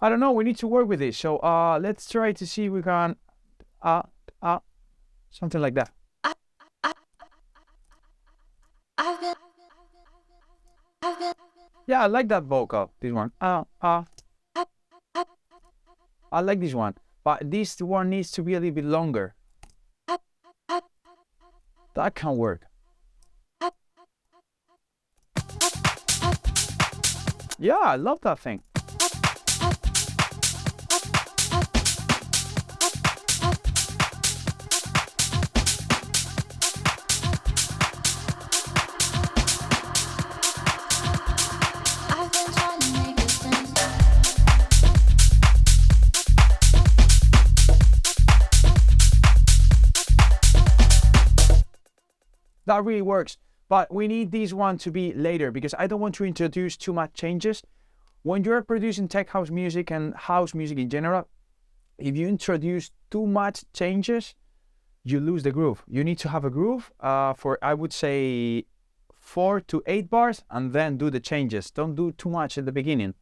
I don't know. We need to work with this. So let's try to see if we can uh uh something like that. Yeah, I like that vocal. This one. I like this one, but this one needs to be a little bit longer. That can work. Yeah, I love that thing. That really works, but we need this one to be later because I don't want to introduce too much changes. When you're producing tech house music and house music in general, if you introduce too much changes, you lose the groove. You need to have a groove for, I would say, 4 to 8 bars and then do the changes. Don't do too much at the beginning.